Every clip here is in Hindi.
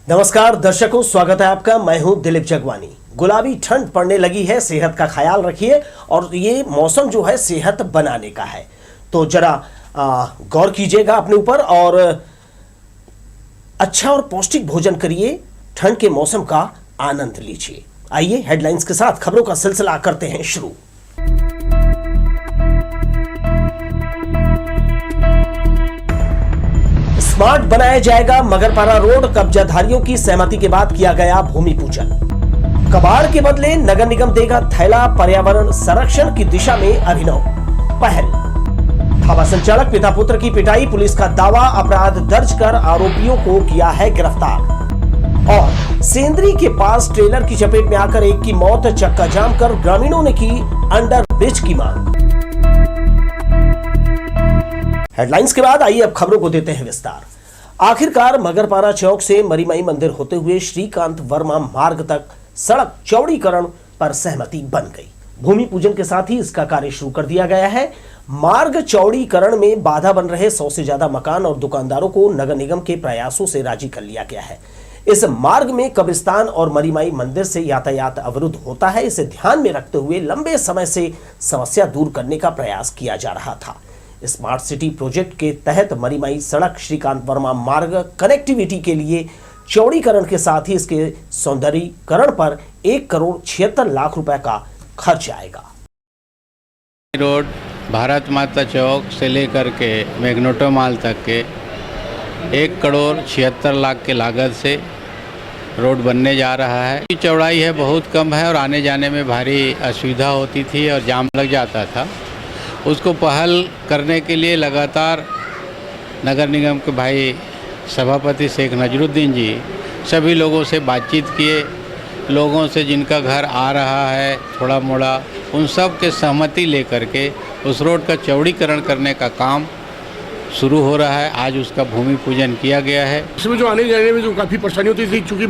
नमस्कार दर्शकों, स्वागत है आपका। मैं हूं दिलीप जगवानी। गुलाबी ठंड पड़ने लगी है, सेहत का ख्याल रखिए और ये मौसम जो है सेहत बनाने का है, तो जरा गौर कीजिएगा अपने ऊपर और अच्छा और पौष्टिक भोजन करिए, ठंड के मौसम का आनंद लीजिए। आइए हेडलाइंस के साथ खबरों का सिलसिला करते हैं शुरू। स्मार्ट बनाया जाएगा मगरपारा रोड, कब्जाधारियों की सहमति के बाद किया गया भूमि पूजन। कबाड़ के बदले नगर निगम देगा थैला, पर्यावरण संरक्षण की दिशा में अभिनव पहल। ढाबा संचालक पिता पुत्र की पिटाई, पुलिस का दावा, अपराध दर्ज कर आरोपियों को किया है गिरफ्तार। और सेंद्री के पास ट्रेलर की चपेट में आकर एक की मौत, चक्का जाम कर ग्रामीणों ने की अंडर ब्रिज की मांग। हेडलाइंस के बाद आइए अब खबरों को देते हैं विस्तार। आखिरकार मगरपारा चौक से मरीमाई मंदिर होते हुए श्रीकांत वर्मा मार्ग तक सड़क चौड़ीकरण पर सहमति बन गई। भूमि पूजन के साथ ही इसका कार्य शुरू कर दिया गया है। मार्ग चौड़ीकरण में बाधा बन रहे 100 से ज्यादा मकान और दुकानदारों को नगर निगम के प्रयासों से राजी कर लिया गया है। इस मार्ग में कब्रिस्तान और मरीमाई मंदिर से यातायात अवरुद्ध होता है। इसे ध्यान में रखते हुए लंबे समय से समस्या दूर करने का प्रयास किया जा रहा था। स्मार्ट सिटी प्रोजेक्ट के तहत मरीमाई सड़क श्रीकांत वर्मा मार्ग कनेक्टिविटी के लिए चौड़ीकरण के साथ ही इसके सौंदर्यीकरण पर 1,76,00,000 रुपए का खर्च आएगा। रोड भारत माता चौक से लेकर के मैग्नेटो मॉल तक के 1,76,00,000 के लागत से रोड बनने जा रहा है। चौड़ाई है बहुत कम है और आने जाने में भारी असुविधा होती थी और जाम लग जाता था। उसको पहल करने के लिए लगातार नगर निगम के भाई सभापति शेख नजरुद्दीन जी सभी लोगों से बातचीत किए। लोगों से जिनका घर आ रहा है थोड़ा मोड़ा, उन सब के सहमति लेकर के उस रोड का चौड़ीकरण करने का काम शुरू हो रहा है। आज उसका भूमि पूजन किया गया है। इसमें जो आने जाने में जो काफ़ी परेशानी होती थी, चूँकि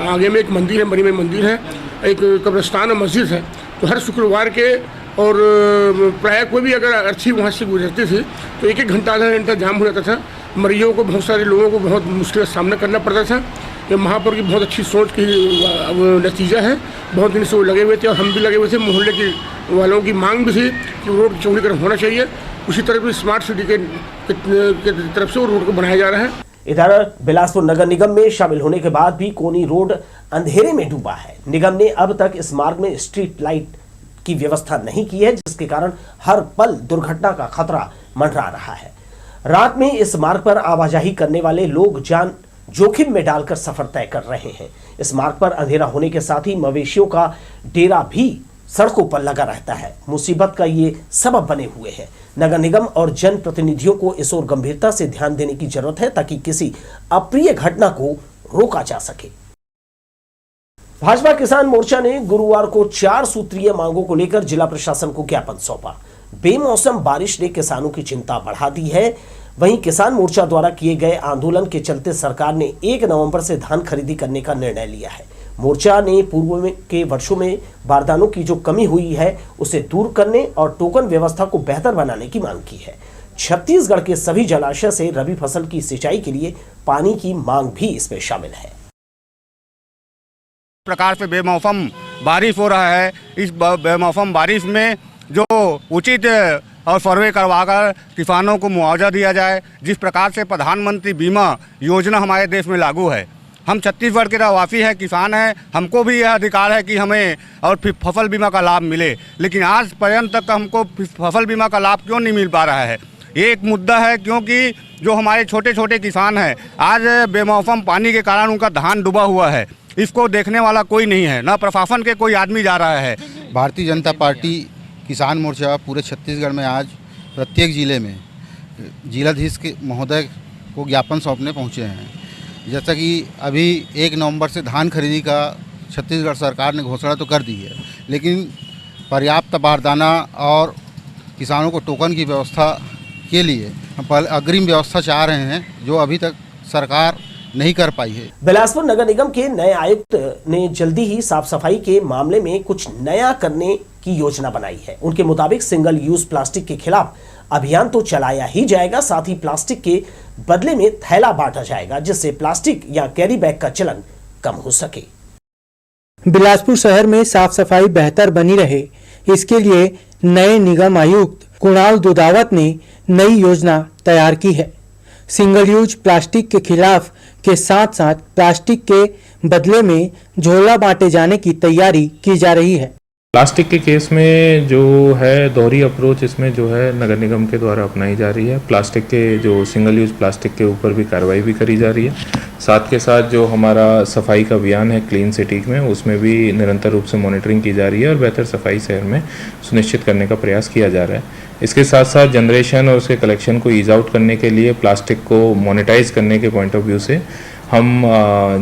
आगे में एक मंदिर है, मरी में मंदिर है, एक कब्रिस्तान और मस्जिद है, तो हर शुक्रवार के और प्राय कोई भी अगर अर्थी वहाँ से गुजरती थी तो एक घंटा आधा घंटा जाम हो जाता था। मरीजों को, बहुत सारे लोगों को बहुत मुश्किल का सामना करना पड़ता था। ये महापौर की बहुत अच्छी सोच की नतीजा है। बहुत दिन से वो लगे हुए थे और हम भी लगे हुए थे। मोहल्ले की वालों की मांग भी थी कि रोड चौड़ीकरण होना चाहिए। उसी तरह भी स्मार्ट सिटी के तरफ से वो रोड को बनाया जा रहा है। इधर बिलासपुर नगर निगम में शामिल होने के बाद भी कोनी रोड अंधेरे में डूबा है। निगम ने अब तक इस मार्ग में स्ट्रीट लाइट की व्यवस्था नहीं की है, जिसके कारण हर पल दुर्घटना का खतरा मंडरा रहा है। रात में इस मार्ग पर आवाजाही करने वाले लोग जान जोखिम में डालकर सफर तय कर रहे हैं। इस मार्ग पर अंधेरा होने के साथ ही मवेशियों का डेरा भी सड़कों पर लगा रहता है। मुसीबत का ये सबब बने हुए हैं। नगर निगम और जनप्रतिनिधियों को इस ओर गंभीरता से ध्यान देने की जरूरत है ताकि किसी अप्रिय घटना को रोका जा सके। भाजपा किसान मोर्चा ने गुरुवार को 4 सूत्रीय मांगों को लेकर जिला प्रशासन को ज्ञापन सौंपा। बेमौसम बारिश ने किसानों की चिंता बढ़ा दी है। वहीं किसान मोर्चा द्वारा किए गए आंदोलन के चलते सरकार ने 1 नवंबर से धान खरीदी करने का निर्णय लिया है। मोर्चा ने पूर्व के वर्षों में बारदानों की जो कमी हुई है उसे दूर करने और टोकन व्यवस्था को बेहतर बनाने की मांग की है। छत्तीसगढ़ के सभी जलाशय से रबी फसल की सिंचाई के लिए पानी की मांग भी इसमें शामिल है। प्रकार से बेमौसम बारिश हो रहा है। इस बेमौसम बारिश में जो उचित और सर्वे करवाकर किसानों को मुआवजा दिया जाए, जिस प्रकार से प्रधानमंत्री बीमा योजना हमारे देश में लागू है। हम छत्तीसगढ़ के रहवासी हैं, किसान हैं, हमको भी यह अधिकार है कि हमें और फसल बीमा का लाभ मिले, लेकिन आज पर्यंत तक हमको फसल बीमा का लाभ क्यों नहीं मिल पा रहा है। ये एक मुद्दा है, क्योंकि जो हमारे छोटे छोटे किसान हैं आज बेमौसम पानी के कारण उनका धान डूबा हुआ है। इसको देखने वाला कोई नहीं है, ना प्रशासन के कोई आदमी जा रहा है। भारतीय जनता पार्टी किसान मोर्चा पूरे छत्तीसगढ़ में आज प्रत्येक जिले में जिलाधीश के महोदय को ज्ञापन सौंपने पहुंचे हैं। जैसा कि अभी 1 नवंबर से धान खरीदी का छत्तीसगढ़ सरकार ने घोषणा तो कर दी है, लेकिन पर्याप्त बारदाना और किसानों को टोकन की व्यवस्था के लिए हम अग्रिम व्यवस्था चाह रहे हैं, जो अभी तक सरकार नहीं कर पाई है। बिलासपुर नगर निगम के नए आयुक्त ने जल्दी ही साफ सफाई के मामले में कुछ नया करने की योजना बनाई है। उनके मुताबिक सिंगल यूज प्लास्टिक के खिलाफ अभियान तो चलाया ही जाएगा, साथ ही प्लास्टिक के बदले में थैला बांटा जाएगा, जिससे प्लास्टिक या कैरी बैग का चलन कम हो सके। बिलासपुर शहर में साफ सफाई बेहतर बनी रहे, इसके लिए नए निगम आयुक्त कुणाल दुधावत ने नई योजना तैयार की है। सिंगल यूज प्लास्टिक के खिलाफ के साथ साथ प्लास्टिक के बदले में झोला बांटे जाने की तैयारी की जा रही है। प्लास्टिक के केस में जो है दोहरी अप्रोच इसमें जो है नगर निगम के द्वारा अपनाई जा रही है। प्लास्टिक के जो सिंगल यूज प्लास्टिक के ऊपर भी कार्रवाई भी करी जा रही है। साथ के साथ जो हमारा सफाई का अभियान है क्लीन सिटी में, उसमें भी निरंतर रूप से मॉनिटरिंग की जा रही है और बेहतर सफाई शहर में सुनिश्चित करने का प्रयास किया जा रहा है। इसके साथ साथ जनरेशन और उसके कलेक्शन को ईज आउट करने के लिए प्लास्टिक को मोनेटाइज करने के पॉइंट ऑफ व्यू से हम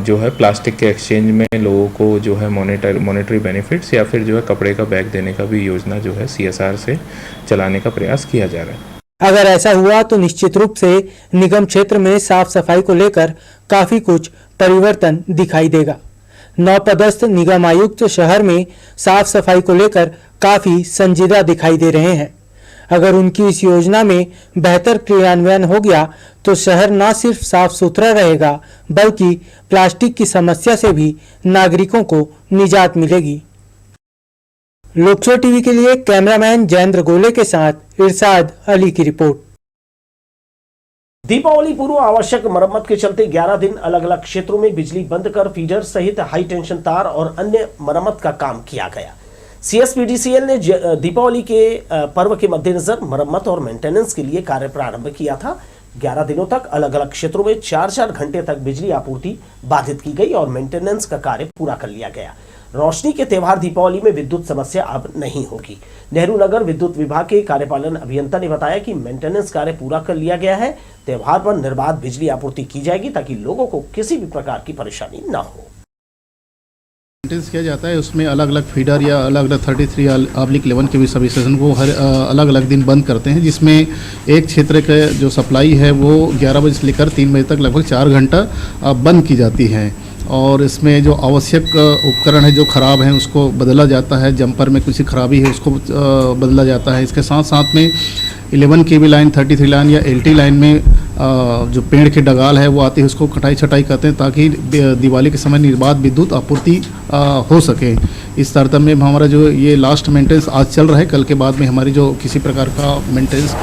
जो है प्लास्टिक के एक्सचेंज में लोगों को जो है मॉनेटरी बेनिफिट्स या फिर जो है कपड़े का बैग देने का भी योजना जो है CSR से चलाने का प्रयास किया जा रहा है। अगर ऐसा हुआ तो निश्चित रूप से निगम क्षेत्र में साफ सफाई को लेकर काफी कुछ परिवर्तन दिखाई देगा। नवपदस्थ निगम आयुक्त शहर में साफ सफाई को लेकर काफी संजीदा दिखाई दे रहे हैं। अगर उनकी इस योजना में बेहतर क्रियान्वयन हो गया तो शहर न सिर्फ साफ सुथरा रहेगा बल्कि प्लास्टिक की समस्या से भी नागरिकों को निजात मिलेगी। लोकसो टीवी के लिए कैमरामैन जयेंद्र गोले के साथ इरशाद अली की रिपोर्ट। दीपावली पूर्व आवश्यक मरम्मत के चलते 11 दिन अलग अलग क्षेत्रों में बिजली बंद कर फीडर सहित हाई टेंशन तार और अन्य मरम्मत का काम किया गया। CSPDCL ने दीपावली के पर्व के मद्देनजर मरम्मत और मेंटेनेंस के लिए कार्य प्रारंभ किया था। 11 दिनों तक अलग अलग क्षेत्रों में 4-4 घंटे तक बिजली आपूर्ति बाधित की गई और मेंटेनेंस का कार्य पूरा कर लिया गया। रोशनी के त्योहार दीपावली में विद्युत समस्या अब नहीं होगी। नेहरू नगर विद्युत विभाग के कार्यपालन अभियंता ने बताया कि मेंटेनेंस कार्य पूरा कर लिया गया है। त्योहार पर निर्बाध बिजली आपूर्ति की जाएगी ताकि लोगों को किसी भी प्रकार की परेशानी न हो। मेंटेनेंस किया जाता है, उसमें अलग अलग फीडर या अलग अलग 33/11 के भी सब स्टेशन को हर अलग अलग दिन बंद करते हैं, जिसमें एक क्षेत्र का जो सप्लाई है वो 11 बजे से लेकर 3 बजे तक लगभग 4 घंटा बंद की जाती है। और इसमें जो आवश्यक उपकरण है जो ख़राब हैं उसको बदला जाता है, जंपर में कुछ खराबी है उसको बदला जाता है। इसके साथ साथ में 11 kV लाइन, 33 लाइन या LT लाइन में जो पेड़ के डगाल है वो आती है, उसको कटाई छटाई करते हैं ताकि दिवाली के समय निर्बाध विद्युत आपूर्ति हो सके। इस तारतम्य में हमारा जो ये लास्ट मेंटेनेंस आज चल रहा है, कल के बाद में हमारी जो किसी प्रकार का मेंटेनेंस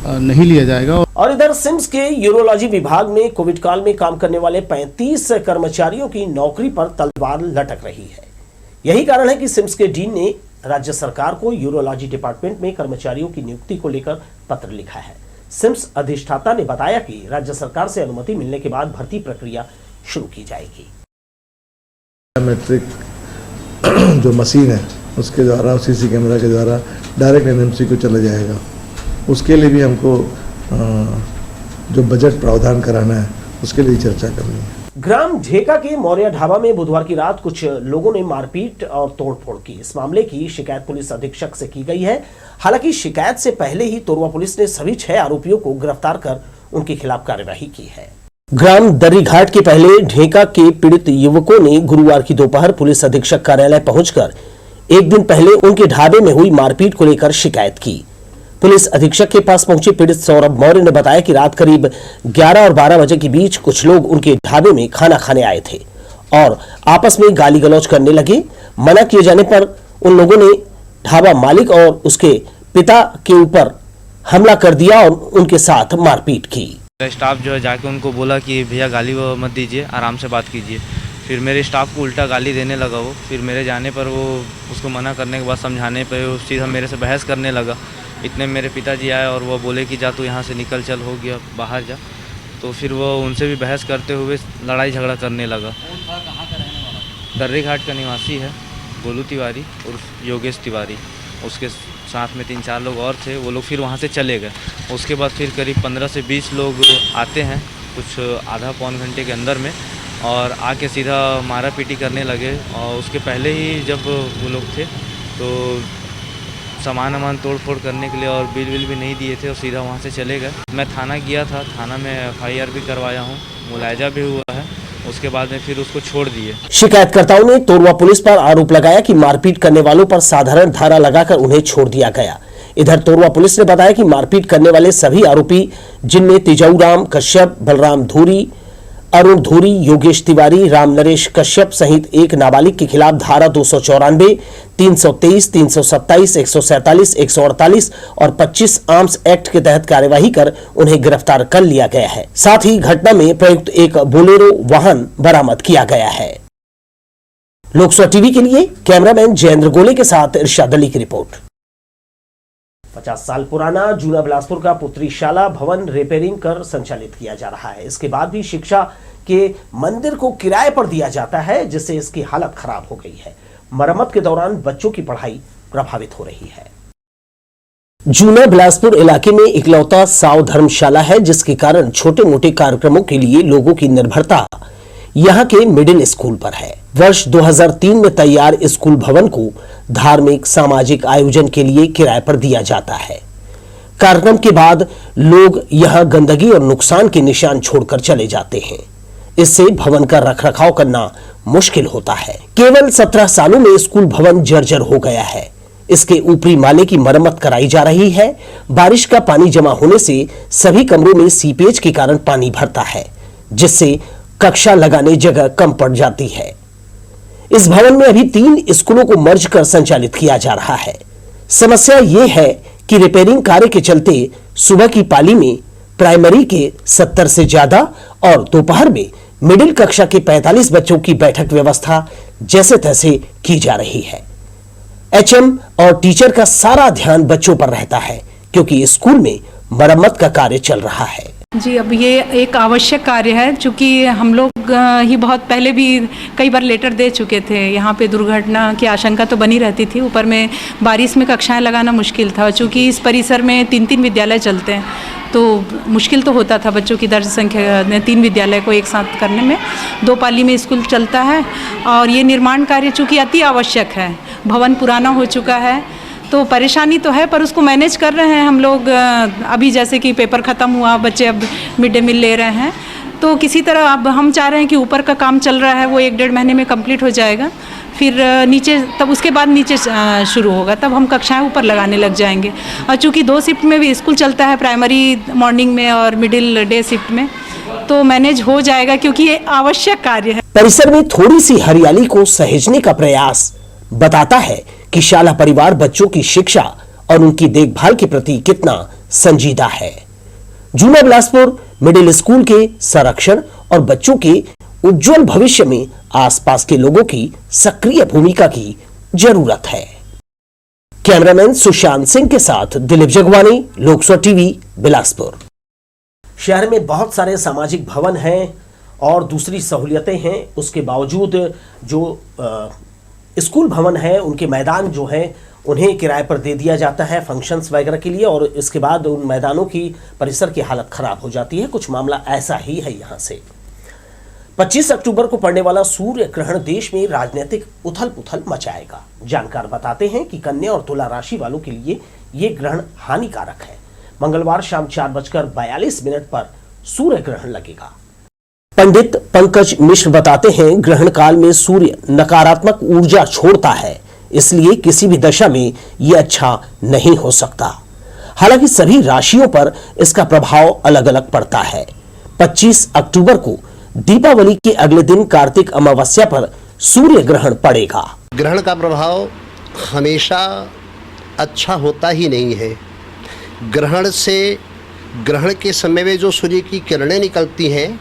नहीं लिया जाएगा। और इधर सिम्स के यूरोलॉजी विभाग में कोविड काल में काम करने वाले 35 कर्मचारियों की नौकरी पर तलवार लटक रही है। यही कारण है कि सिम्स के डीन ने राज्य सरकार को यूरोलॉजी डिपार्टमेंट में कर्मचारियों की नियुक्ति को लेकर पत्र लिखा है। सिम्स अधिष्ठाता ने बताया कि राज्य सरकार से अनुमति मिलने के बाद भर्ती प्रक्रिया शुरू की जाएगी। बायोमेट्रिक जो मशीन है उसके द्वारा, CC कैमरा के द्वारा डायरेक्ट NMC को चला जाएगा। उसके लिए भी हमको जो बजट प्रावधान कराना है उसके लिए चर्चा करनी है। ग्राम ढेका के मौर्य ढाबा में बुधवार की रात कुछ लोगों ने मारपीट और तोड़फोड़ की। इस मामले की शिकायत पुलिस अधीक्षक से की गई है। हालांकि शिकायत से पहले ही तोरवा पुलिस ने सभी 6 आरोपियों को गिरफ्तार कर उनके खिलाफ कार्यवाही की है। ग्राम दर्रीघाट के पहले ढेका के पीड़ित युवकों ने गुरुवार की दोपहर पुलिस अधीक्षक कार्यालय पहुंचकर एक दिन पहले उनके ढाबे में हुई मारपीट को लेकर शिकायत की। पुलिस अधीक्षक के पास पहुंचे पीड़ित सौरभ मौर्य ने बताया कि रात करीब 11 और 12 बजे के बीच कुछ लोग उनके ढाबे में खाना खाने आए थे और आपस में गाली गलौज करने लगे। मना किए जाने पर उन लोगों ने ढाबा मालिक और उसके पिता के ऊपर हमला कर दिया और उनके साथ मारपीट की। स्टाफ जो है जाके उनको बोला कि भैया गाली मत दीजिए, आराम से बात कीजिए। फिर मेरे स्टाफ को उल्टा गाली देने लगा वो। फिर मेरे जाने पर वो उसको मना करने के बाद समझाने पर वो सीधा मेरे से बहस करने लगा। इतने मेरे पिताजी आए और वो बोले कि जा तू यहाँ से निकल, चल हो गया, बाहर जा। तो फिर वो उनसे भी बहस करते हुए लड़ाई झगड़ा करने लगा। दर्रीघाट का निवासी है गोलू तिवारी और योगेश तिवारी। उसके साथ में 3-4 लोग और थे। वो लोग फिर वहाँ से चले गए। उसके बाद फिर करीब 15 से 20 लोग आते हैं कुछ आधा पौन घंटे के अंदर में और आके सीधा मारा पीटी करने लगे। और उसके पहले ही जब वो लोग थे तो सामान तोड़-फोड़ करने के लिए और बिल भी नहीं दिए थे और सीधा वहाँ से चले गए। मैं थाना गया था, थाना में FIR भी करवाया हूँ, मुलायजा भी हुआ है। उसके बाद में फिर उसको छोड़ दिए। शिकायतकर्ताओं ने तोरवा पुलिस पर आरोप लगाया कि मारपीट करने वालों पर साधारण धारा लगाकर उन्हें छोड़ दिया गया। इधर तोरवा पुलिस ने बताया कि मारपीट करने वाले सभी आरोपी, जिनमें तेजाऊराम कश्यप, बलराम धूरी, अरुण धूरी, योगेश तिवारी, राम नरेश कश्यप सहित एक नाबालिग के खिलाफ धारा 294, 323, 327, 147, 148 और 25 आर्म्स एक्ट के तहत कार्यवाही कर उन्हें गिरफ्तार कर लिया गया है। साथ ही घटना में प्रयुक्त एक बोलेरो वाहन बरामद किया गया है। लोकसभा टीवी के लिए कैमरामैन जयेंद्र गोले के साथ इरशाद अली की रिपोर्ट। 50 साल पुराना जूना बिलासपुर का पुत्रीशाला भवन रिपेयरिंग कर संचालित किया जा रहा है। इसके बाद भी शिक्षा के मंदिर को किराए पर दिया जाता है, जिससे इसकी हालत खराब हो गई है। मरम्मत के दौरान बच्चों की पढ़ाई प्रभावित हो रही है। जूना बिलासपुर इलाके में इकलौता साव धर्मशाला है, जिसके कारण छोटे मोटे कार्यक्रमों के लिए लोगों की निर्भरता यहाँ के मिडिल स्कूल पर है। वर्ष 2003 में तैयार स्कूल भवन को धार्मिक सामाजिक आयोजन के लिए किराए पर दिया जाता है। कार्यक्रम के बाद लोग यहाँ गंदगी और नुकसान के निशान छोड़कर चले जाते हैं। इससे भवन का रखरखाव करना मुश्किल होता है। केवल 17 सालों में स्कूल भवन जर्जर हो गया है। इसके ऊपरी माले की मरम्मत कराई जा रही है। बारिश का पानी जमा होने से सभी कमरों में सीपेज के कारण पानी भरता है, जिससे कक्षा लगाने जगह कम पड़ जाती है। इस भवन में अभी 3 स्कूलों को मर्ज कर संचालित किया जा रहा है। समस्या ये है कि रिपेयरिंग कार्य के चलते सुबह की पाली में प्राइमरी के 70 से ज्यादा और दोपहर में मिडिल कक्षा के 45 बच्चों की बैठक व्यवस्था जैसे तैसे की जा रही है। एचएम और टीचर का सारा ध्यान बच्चों पर रहता है, क्योंकि स्कूल में मरम्मत का कार्य चल रहा है। जी, अब ये एक आवश्यक कार्य है, चूँकि हम लोग ही बहुत पहले भी कई बार लेटर दे चुके थे। यहाँ पे दुर्घटना की आशंका तो बनी रहती थी, ऊपर में बारिश में कक्षाएं लगाना मुश्किल था। चूँकि इस परिसर में 3-3 विद्यालय चलते हैं, तो मुश्किल तो होता था बच्चों की दर्ज संख्या 3 विद्यालय को एक साथ करने में। 2 पाली में स्कूल चलता है और ये निर्माण कार्य चूँकि अति आवश्यक है, भवन पुराना हो चुका है, तो परेशानी तो है, पर उसको मैनेज कर रहे हैं हम लोग। अभी जैसे कि पेपर ख़त्म हुआ, बच्चे अब मिड डे मील ले रहे हैं, तो किसी तरह अब हम चाह रहे हैं कि ऊपर का काम चल रहा है वो 1-1.5 महीने में कंप्लीट हो जाएगा। फिर नीचे, तब उसके बाद नीचे शुरू होगा, तब हम कक्षाएं ऊपर लगाने लग जाएंगे। और चूँकि 2 शिफ्ट में भी स्कूल चलता है, प्राइमरी मॉर्निंग में और मिडिल डे शिफ्ट में, तो मैनेज हो जाएगा, क्योंकि ये आवश्यक कार्य है। परिसर में थोड़ी सी हरियाली को सहेजने का प्रयास बताता है कि शाला परिवार बच्चों की शिक्षा और उनकी देखभाल के प्रति कितना संजीदा है। जूना बिलासपुर मिडिल स्कूल के संरक्षण और बच्चों के उज्जवल भविष्य में आसपास के लोगों की सक्रिय भूमिका की जरूरत है। कैमरामैन सुशांत सिंह के साथ दिलीप जगवानी, लोकसभा टीवी, बिलासपुर। शहर में बहुत सारे सामाजिक भवन हैं और दूसरी सहूलियतें हैं, उसके बावजूद जो स्कूल भवन है, उनके मैदान जो हैं उन्हें किराए पर दे दिया जाता है फंक्शंस वगैरह के लिए, और इसके बाद उन मैदानों की परिसर की हालत खराब हो जाती है। कुछ मामला ऐसा ही है यहाँ से। 25 अक्टूबर को पड़ने वाला सूर्य ग्रहण देश में राजनीतिक उथल पुथल मचाएगा। जानकार बताते हैं कि कन्या और तुला राशि वालों के लिए ये ग्रहण हानिकारक है। मंगलवार शाम 4:42 पर सूर्य ग्रहण लगेगा। पंडित पंकज मिश्र बताते हैं, ग्रहण काल में सूर्य नकारात्मक ऊर्जा छोड़ता है, इसलिए किसी भी दशा में यह अच्छा नहीं हो सकता। हालांकि सभी राशियों पर इसका प्रभाव अलग अलग पड़ता है। 25 अक्टूबर को दीपावली के अगले दिन कार्तिक अमावस्या पर सूर्य ग्रहण पड़ेगा। ग्रहण का प्रभाव हमेशा अच्छा होता ही नहीं है। ग्रहण के समय में जो सूर्य की किरणें निकलती हैं,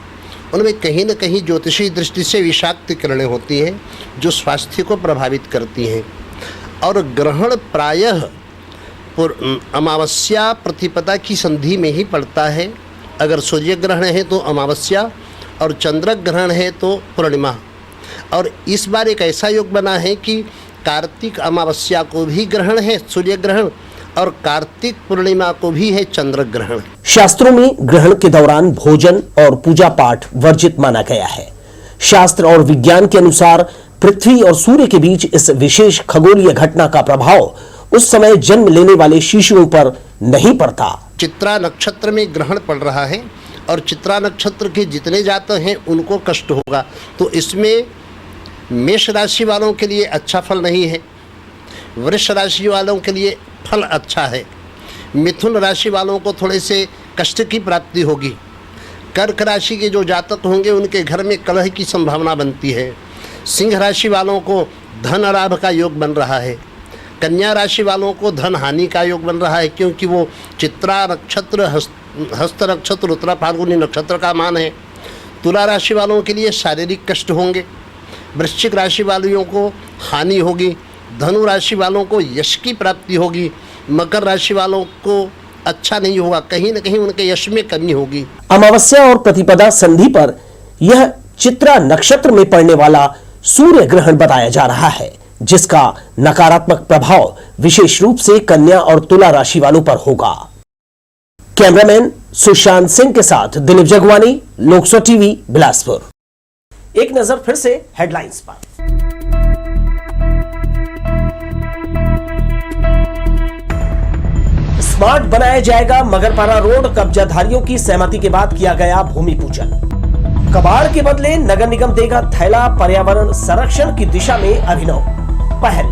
उनमें कहीं न कहीं ज्योतिषी दृष्टि से विषाक्त किरणें होती हैं, जो स्वास्थ्य को प्रभावित करती हैं। और ग्रहण प्रायः अमावस्या प्रतिपदा की संधि में ही पड़ता है। अगर सूर्य ग्रहण है तो अमावस्या, और चंद्र ग्रहण है तो पूर्णिमा। और इस बार एक ऐसा योग बना है कि कार्तिक अमावस्या को भी ग्रहण है सूर्य ग्रहण, और कार्तिक पूर्णिमा को भी है चंद्र ग्रहण। शास्त्रों में ग्रहण के दौरान भोजन और पूजा पाठ वर्जित माना गया है। शास्त्र और विज्ञान के अनुसार पृथ्वी और सूर्य के बीच इस विशेष खगोलीय घटना का प्रभाव उस समय जन्म लेने वाले शिशुओं पर नहीं पड़ता। चित्रा नक्षत्र में ग्रहण पड़ रहा है, और चित्रा नक्षत्र के जितने जातक हैं उनको कष्ट होगा, तो इसमें मेष राशि वालों के लिए अच्छा फल नहीं है, वृष राशि वालों के लिए फल अच्छा है। मिथुन राशि वालों को थोड़े से कष्ट की प्राप्ति होगी। कर्क राशि के जो जातक होंगे उनके घर में कलह की संभावना बनती है। सिंह राशि वालों को धन लाभ का योग बन रहा है। कन्या राशि वालों को धन हानि का योग बन रहा है, क्योंकि वो चित्रा नक्षत्र, हस्त नक्षत्र, उत्तरा फाल्गुनी नक्षत्र का मान है। तुला राशि वालों के लिए शारीरिक कष्ट होंगे। वृश्चिक राशि वालों को हानि होगी। धनु राशि वालों को यश की प्राप्ति होगी। मकर राशि वालों को अच्छा नहीं होगा, कहीं न कहीं उनके यश में कमी होगी। अमावस्या और प्रतिपदा संधि पर यह चित्रा नक्षत्र में पड़ने वाला सूर्य ग्रहण बताया जा रहा है, जिसका नकारात्मक प्रभाव विशेष रूप से कन्या और तुला राशि वालों पर होगा। कैमरामैन सुशांत सिंह के साथ दिलीप जगवानी, लोकसभा टीवी, बिलासपुर। एक नजर फिर से हेडलाइंस पर। स्मार्ट बनाया जाएगा मगरपारा रोड, कब्जाधारियों की सहमति के बाद किया गया भूमि पूजन। कबाड़ के बदले नगर निगम देगा थैला, पर्यावरण संरक्षण की दिशा में अभिनव पहल।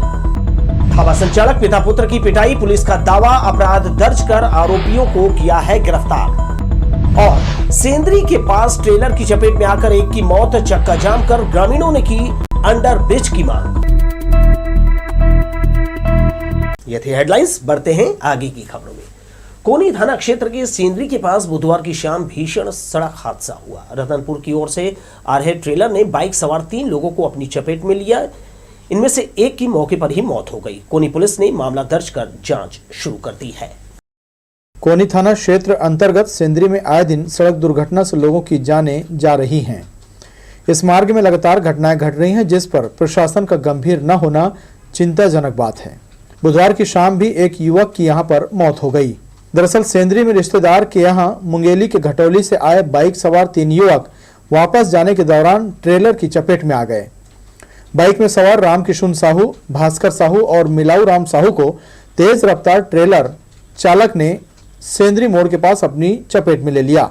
ढाबा संचालक पिता पुत्र की पिटाई, पुलिस का दावा, अपराध दर्ज कर आरोपियों को किया है गिरफ्तार। और सेंद्री के पास ट्रेलर की चपेट में आकर एक की मौत, चक्का जाम कर ग्रामीणों ने की अंडर ब्रिज की मांग। ये थी हेडलाइंस। बढ़ते हैं आगे की खबरों में। कोनी थाना क्षेत्र के सेंद्री के पास बुधवार की शाम भीषण सड़क हादसा हुआ। रतनपुर की ओर से आ रहे ट्रेलर ने बाइक सवार 3 लोगों को अपनी चपेट में लिया। इनमें से एक की मौके पर ही मौत हो गई। कोनी पुलिस ने मामला दर्ज कर जांच शुरू कर दी है। कोनी थाना क्षेत्र अंतर्गत सेंद्री में आए दिन सड़क दुर्घटना से लोगों की जानें जा रही हैं। इस मार्ग में लगातार घटनाएं घट रही हैं, जिस पर प्रशासन का गंभीर न होना चिंताजनक बात है। बुधवार की शाम भी एक युवक की यहां पर मौत हो गई। दरअसल सेंद्री में रिश्तेदार के यहां मुंगेली के घटौली से आए बाइक सवार 3 युवक वापस जाने के दौरान ट्रेलर की चपेट में आ गए। बाइक में सवार रामकिशुन साहू, भास्कर साहू और मिलाऊ राम साहू को तेज रफ्तार ट्रेलर चालक ने सेंद्री मोड़ के पास अपनी चपेट में ले लिया।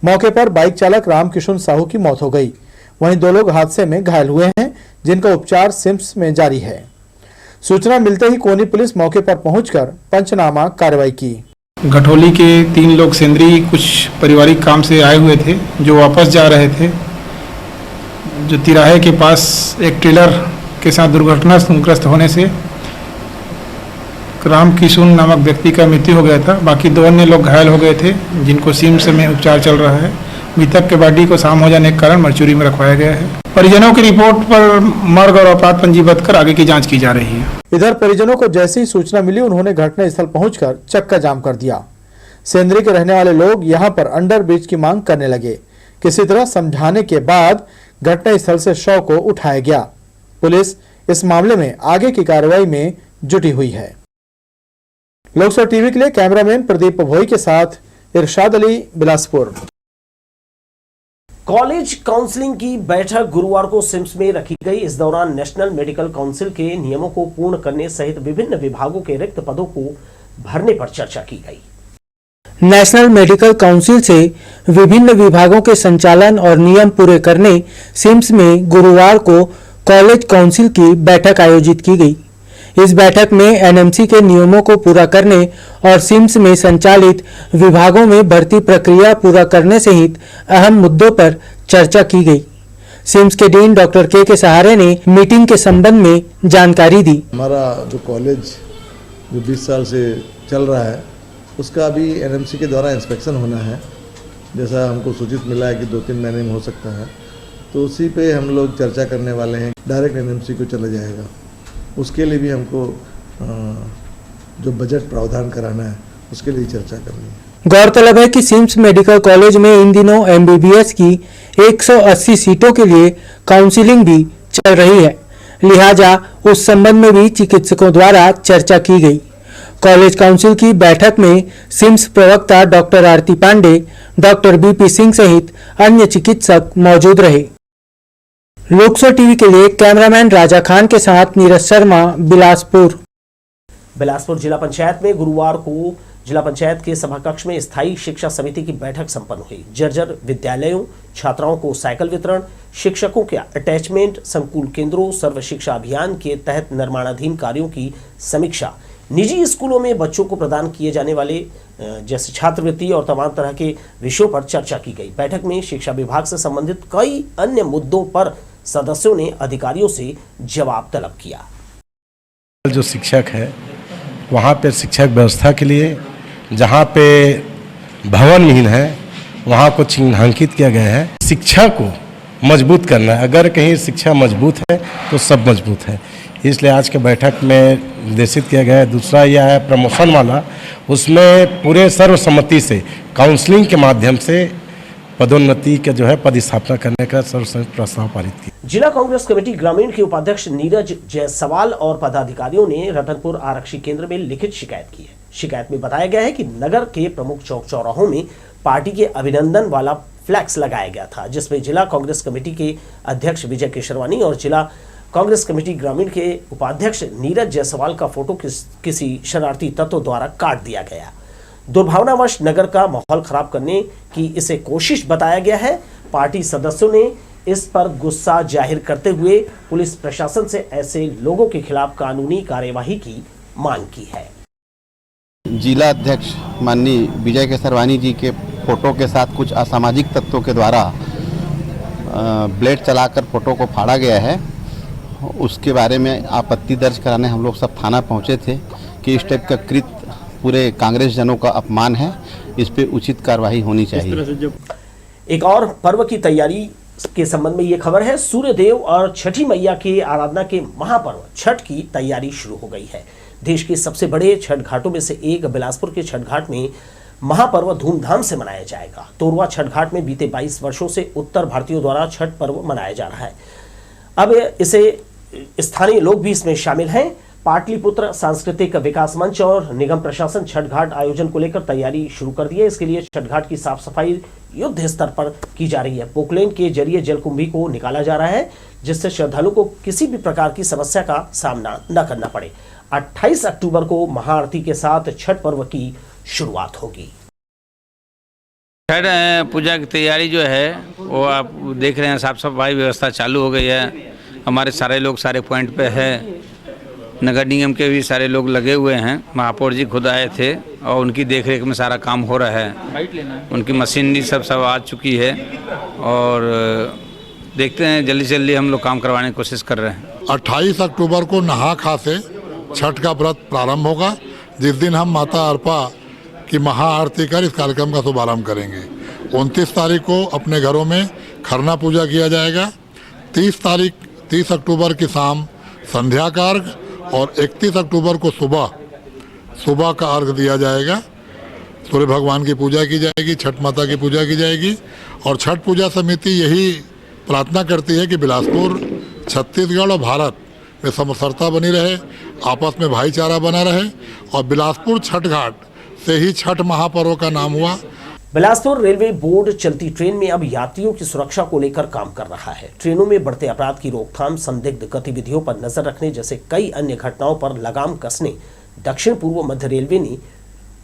मौके पर बाइक चालक रामकिशुन साहू की मौत हो गई। वहीं 2 लोग हादसे में घायल हुए हैं, जिनका उपचार सिम्स में जारी है। सूचना मिलते ही कोनी पुलिस मौके पर पहुंचकर पंचनामा कार्रवाई की। घटोली के 3 लोग सेंद्री कुछ पारिवारिक काम से आए हुए थे, जो वापस जा रहे थे। जो तिराहे के पास एक ट्रेलर के साथ दुर्घटनाग्रस्त होने से रामकिशुन नामक व्यक्ति का मृत्यु हो गया था। बाकी 2 अन्य लोग घायल हो गए थे, जिनको सिम्स में उपचार चल रहा है। मृतक के बॉडी को शाम हो जाने के कारण मर्चुरी में रखवाया गया है। परिजनों की रिपोर्ट पर मर्ग और अपराध पंजीबद्ध कर आगे की जांच की जा रही है। इधर परिजनों को जैसे ही सूचना मिली, उन्होंने घटनास्थल पहुंचकर चक्का जाम कर दिया। सेंद्री के रहने वाले लोग यहां पर अंडर ब्रिज की मांग करने लगे। किसी तरह समझाने के बाद घटनास्थल से शव को उठाया गया। पुलिस इस मामले में आगे की कार्रवाई में जुटी हुई है। लोकसभा टीवी के लिए कैमरामैन प्रदीप भोई के साथ इरशाद अली, बिलासपुर। कॉलेज काउंसलिंग की बैठक गुरुवार को सिम्स में रखी गई। इस दौरान नेशनल मेडिकल काउंसिल के नियमों को पूर्ण करने सहित विभिन्न विभागों के रिक्त पदों को भरने पर चर्चा की गई। नेशनल मेडिकल काउंसिल से विभिन्न विभागों के संचालन और नियम पूरे करने सिम्स में गुरुवार को कॉलेज काउंसिल की बैठक आयोजित की गई। इस बैठक में एनएमसी के नियमों को पूरा करने और सिम्स में संचालित विभागों में भर्ती प्रक्रिया पूरा करने सहित अहम मुद्दों पर चर्चा की गई। सिम्स के डीन डॉक्टर के सहारे ने मीटिंग के संबंध में जानकारी दी। हमारा जो कॉलेज जो 20 साल से चल रहा है, उसका अभी एनएमसी के द्वारा इंस्पेक्शन होना है। जैसा हमको सूचित मिला है कि 2-3 महीने में हो सकता है, तो उसी पे हम लोग चर्चा करने वाले हैं। डायरेक्ट एनएमसी को चला जाएगा। उसके लिए भी हमको जो बजट प्रावधान कराना है, उसके लिए चर्चा करनी है। गौरतलब है कि सिम्स मेडिकल कॉलेज में इन दिनों एमबीबीएस की 180 सीटों के लिए काउंसलिंग भी चल रही है। लिहाजा उस संबंध में भी चिकित्सकों द्वारा चर्चा की गई। कॉलेज काउंसिल की बैठक में सिम्स प्रवक्ता डॉक्टर आरती पांडे, डॉक्टर बीपी सिंह सहित अन्य चिकित्सक मौजूद रहे। लोकसभा टीवी के लिए कैमरामैन राजा खान के साथ नीरज शर्मा, बिलासपुर। बिलासपुर जिला पंचायत में गुरुवार को जिला पंचायत के सभाकक्ष में स्थायी शिक्षा समिति की बैठक संपन्न हुई। जर्जर विद्यालयों, छात्राओं को साइकिल वितरण, शिक्षकों के अटैचमेंट, संकुल केंद्रों, सर्व शिक्षा अभियान के तहत निर्माणाधीन कार्यों की समीक्षा निजी स्कूलों में बच्चों को प्रदान किए जाने वाले जैसे छात्रवृत्ति और तमाम तरह के विषयों पर चर्चा की गई। बैठक में शिक्षा विभाग से संबंधित कई अन्य मुद्दों पर सदस्यों ने अधिकारियों से जवाब तलब किया। जो शिक्षक है वहाँ पे शिक्षक व्यवस्था के लिए जहाँ पे भवनहीन है वहाँ को चिन्हांकित किया गया है। शिक्षा को मजबूत करना है, अगर कहीं शिक्षा मजबूत है तो सब मजबूत है, इसलिए आज के बैठक में निर्देशित किया गया है। दूसरा यह है प्रमोशन वाला, उसमें पूरे सर्वसम्मति से काउंसलिंग के माध्यम से पदोन्नति के जो है पदस्थापना करने का सर्वसम्मति प्रस्ताव पारित किया। जिला कांग्रेस कमेटी ग्रामीण के उपाध्यक्ष नीरज जायसवाल और पदाधिकारियों ने रतनपुर आरक्षी केंद्र में लिखित शिकायत की है। शिकायत में बताया गया है कि नगर के प्रमुख चौक चौराहों में पार्टी के अभिनंदन वाला फ्लैक्स लगाया गया था, जिसमें जिला कांग्रेस कमेटी के अध्यक्ष विजय केशरवानी और जिला कांग्रेस कमेटी ग्रामीण के उपाध्यक्ष नीरज जायसवाल का फोटो किसी शरारती तत्व द्वारा काट दिया गया। दुर्भावनावश नगर का माहौल खराब करने की इसे कोशिश बताया गया है। पार्टी सदस्यों ने इस पर गुस्सा जाहिर करते हुए पुलिस प्रशासन से ऐसे लोगों के खिलाफ कानूनी कार्यवाही की मांग की है। जिला अध्यक्ष माननीय विजय केसरवानी जी के फोटो के साथ कुछ असामाजिक तत्वों के द्वारा ब्लेड चलाकर फोटो को फाड़ा गया है। उसके बारे में आपत्ति दर्ज कराने हम लोग सब थाना पहुंचे थे कि इस टाइप का कृत्य पूरे कांग्रेस जनों का अपमान है, इस पे उचित कार्रवाई होनी चाहिए। एक और पर्व की तैयारी के संबंध में ये खबर है। सूर्य देव और छठी मैया की आराधना के महापर्व छठ की तैयारी शुरू हो गई है। देश के सबसे बड़े छठ घाटों में से एक बिलासपुर के छठ घाट में महापर्व धूमधाम से मनाया जाएगा। तोरवा छठ घाट में बीते 22 वर्षों से उत्तर भारतीयों द्वारा छठ पर्व मनाया जा रहा है। अब इसे स्थानीय लोग भी इसमें शामिल हैं। पाटलिपुत्र सांस्कृतिक विकास मंच और निगम प्रशासन छठ घाट आयोजन को लेकर तैयारी शुरू कर दी है। इसके लिए छठ घाट की साफ सफाई युद्ध स्तर पर की जा रही है। पोकलेन के जरिए जलकुंभी को निकाला जा रहा है, जिससे श्रद्धालु को किसी भी प्रकार की समस्या का सामना न करना पड़े। 28 अक्टूबर को महाआरती के साथ छठ पर्व की शुरुआत होगी। छठ पूजा की तैयारी जो है वो आप देख रहे हैं, साफ सफाई व्यवस्था चालू हो गई है। हमारे सारे लोग सारे पॉइंट पे है। नगर निगम के भी सारे लोग लगे हुए हैं। महापौर जी खुद आए थे और उनकी देखरेख में सारा काम हो रहा है। उनकी मशीनरी सब आ चुकी है और देखते हैं जल्दी से जल्दी हम लोग काम करवाने की कोशिश कर रहे हैं। 28 अक्टूबर को नहा खा से छठ का व्रत प्रारंभ होगा, जिस दिन हम माता अर्पा की महाआरती कर इस कार्यक्रम का शुभारंभ करेंगे। 29 तारीख को अपने घरों में खरना पूजा किया जाएगा। 30 अक्टूबर की शाम संध्या का अर्घ और 31 अक्टूबर को सुबह का अर्घ दिया जाएगा। सूर्य भगवान की पूजा की जाएगी, छठ माता की पूजा की जाएगी। और छठ पूजा समिति यही प्रार्थना करती है कि बिलासपुर, छत्तीसगढ़ और भारत में समरसता बनी रहे, आपस में भाईचारा बना रहे। और बिलासपुर छठ घाट से ही छठ महापर्व का नाम हुआ। बिलासपुर रेलवे बोर्ड चलती ट्रेन में अब यात्रियों की सुरक्षा को लेकर काम कर रहा है। ट्रेनों में बढ़ते अपराध की रोकथाम, संदिग्ध गतिविधियों पर नजर रखने जैसे कई अन्य घटनाओं पर लगाम कसने दक्षिण पूर्व मध्य रेलवे ने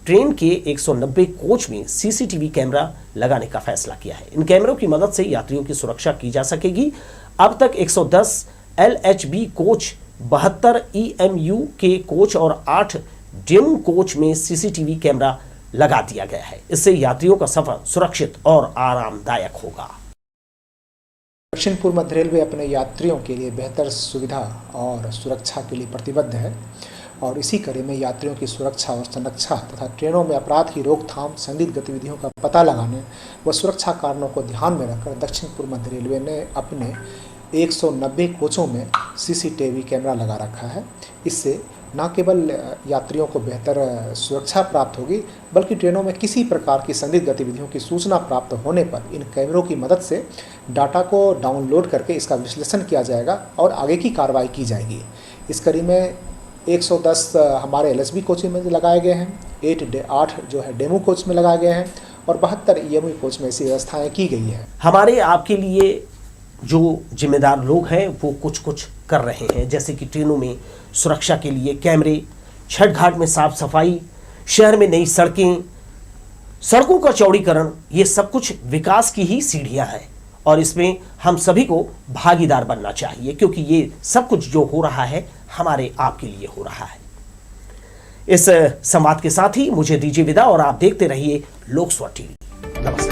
ट्रेन के 190 कोच में सीसीटीवी कैमरा लगाने का फैसला किया है। इन कैमरों की मदद से यात्रियों की सुरक्षा की जा सकेगी। अब तक 110 LHB कोच, 72 EMU के कोच और 8 डेमू कोच में सीसीटीवी कैमरा लगा दिया गया है। इससे यात्रियों का सफर सुरक्षित और आरामदायक होगा। दक्षिण पूर्व मध्य रेलवे अपने यात्रियों के लिए बेहतर सुविधा और सुरक्षा के लिए प्रतिबद्ध है और इसी कड़ी में यात्रियों की सुरक्षा और संरक्षा तथा ट्रेनों में अपराध की रोकथाम, संदिग्ध गतिविधियों का पता लगाने व सुरक्षा कारणों को ध्यान में रखकर दक्षिण पूर्व मध्य रेलवे ने अपने 190 कोचों में सीसीटीवी कैमरा लगा रखा है। इससे न केवल यात्रियों को बेहतर सुरक्षा प्राप्त होगी, बल्कि ट्रेनों में किसी प्रकार की संदिग्ध गतिविधियों की सूचना प्राप्त होने पर इन कैमरों की मदद से डाटा को डाउनलोड करके इसका विश्लेषण किया जाएगा और आगे की कार्रवाई की जाएगी। इस कड़ी में 110 हमारे LHB कोच में लगाए गए हैं, 8 जो है डेमो कोच में लगाए गए हैं और 72 EMU कोच में ऐसी व्यवस्थाएँ की गई है। हमारे आपके लिए जो जिम्मेदार लोग हैं वो कुछ कर रहे हैं, जैसे कि ट्रेनों में सुरक्षा के लिए कैमरे, छठ घाट में साफ सफाई, शहर में नई सड़कें, सड़कों का चौड़ीकरण। ये सब कुछ विकास की ही सीढ़ियां हैं और इसमें हम सभी को भागीदार बनना चाहिए, क्योंकि ये सब कुछ जो हो रहा है हमारे आपके लिए हो रहा है। इस संवाद के साथ ही मुझे दीजिए विदा और आप देखते रहिए लोकस्वर टीवी। नमस्कार।